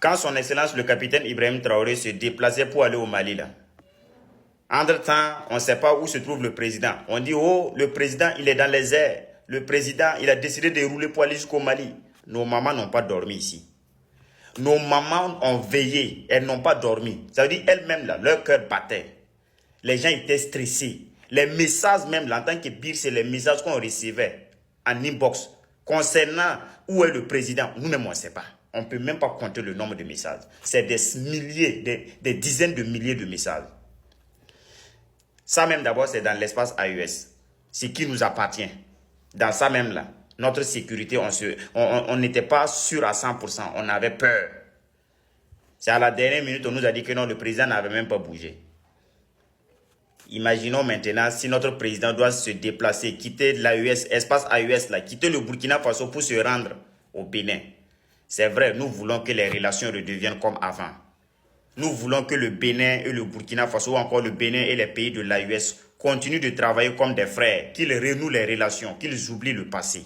quand son excellence le capitaine Ibrahim Traoré se déplaçait pour aller au Mali là, entre-temps, on ne sait pas où se trouve le président. On dit, oh, le président, il est dans les airs. Le président, il a décidé de rouler pour aller jusqu'au Mali. Nos mamans n'ont pas dormi ici. Nos mamans ont veillé. Elles n'ont pas dormi. Ça veut dire, elles-mêmes, là, leur cœur battait. Les gens étaient stressés. Les messages, même, là, en tant que pire, c'est les messages qu'on recevait en inbox concernant où est le président. Nous-mêmes, on ne sait pas. On ne peut même pas compter le nombre de messages. C'est des milliers, des dizaines de milliers de messages. Ça même d'abord, c'est dans l'espace AES. Ce qui nous appartient. Dans ça même là, notre sécurité, on n'était pas sûr à 100%. On avait peur. C'est à la dernière minute, on nous a dit que non, le président n'avait même pas bougé. Imaginons maintenant si notre président doit se déplacer, quitter l'AES, espace AES là, quitter le Burkina Faso pour se rendre au Bénin. C'est vrai, nous voulons que les relations redeviennent comme avant. Nous voulons que le Bénin et le Burkina Faso, ou encore le Bénin et les pays de l'AES, continuent de travailler comme des frères, qu'ils renouent les relations, qu'ils oublient le passé.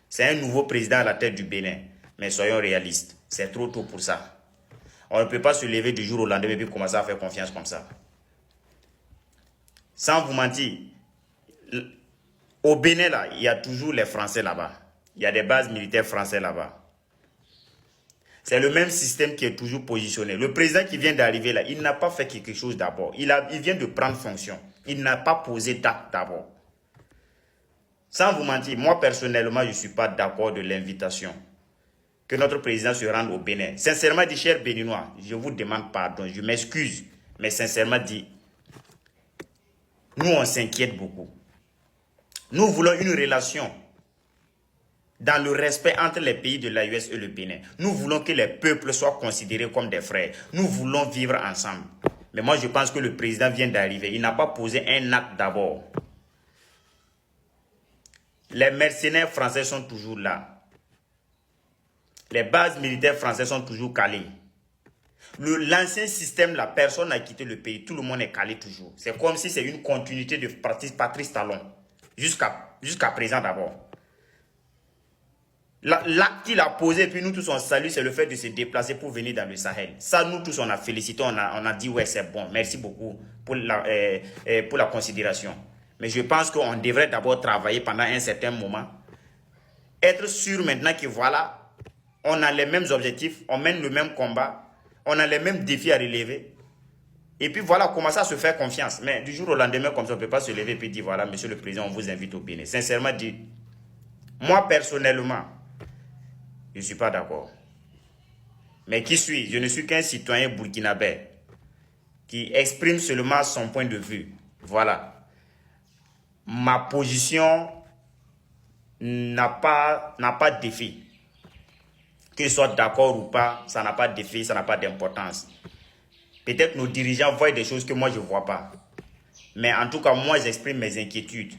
C'est un nouveau président à la tête du Bénin, mais soyons réalistes, c'est trop tôt pour ça. On ne peut pas se lever du jour au lendemain et puis commencer à faire confiance comme ça. Sans vous mentir, au Bénin, là, il y a toujours les Français là-bas. Il y a des bases militaires français là-bas. C'est le même système qui est toujours positionné. Le président qui vient d'arriver là, il n'a pas fait quelque chose d'abord. Il vient de prendre fonction. Il n'a pas posé d'acte d'abord. Sans vous mentir, moi personnellement, je ne suis pas d'accord de l'invitation que notre président se rende au Bénin. Sincèrement dit, chers Béninois, je vous demande pardon, je m'excuse. Mais sincèrement dit, nous on s'inquiète beaucoup. Nous voulons une relation dans le respect entre les pays de l'AES et le Bénin. Nous voulons que les peuples soient considérés comme des frères. Nous voulons vivre ensemble. Mais moi, je pense que le président vient d'arriver. Il n'a pas posé un acte d'abord. Les mercenaires français sont toujours là. Les bases militaires françaises sont toujours calées. L'ancien système, la personne a quitté le pays. Tout le monde est calé toujours. C'est comme si c'est une continuité de Patrice Talon. Jusqu'à présent d'abord. L'acte qu'il a posé, puis nous tous on salue, c'est le fait de se déplacer pour venir dans le Sahel. Ça, nous tous on a félicité, on a dit ouais c'est bon, merci beaucoup pour la considération. Mais je pense qu'on devrait d'abord travailler pendant un certain moment. Être sûr maintenant que voilà, on a les mêmes objectifs, on mène le même combat, on a les mêmes défis à relever. Et puis voilà, commencer à se faire confiance. Mais du jour au lendemain, comme ça, on ne peut pas se lever et puis dire voilà, monsieur le président, on vous invite au Bénin. Sincèrement dit, moi personnellement, je ne suis pas d'accord. Mais qui suis-je? Je ne suis qu'un citoyen burkinabé qui exprime seulement son point de vue. Voilà. Ma position n'a pas d'effet. Que je sois d'accord ou pas, ça n'a pas d'effet, ça n'a pas d'importance. Peut-être nos dirigeants voient des choses que moi je ne vois pas. Mais en tout cas, moi j'exprime mes inquiétudes.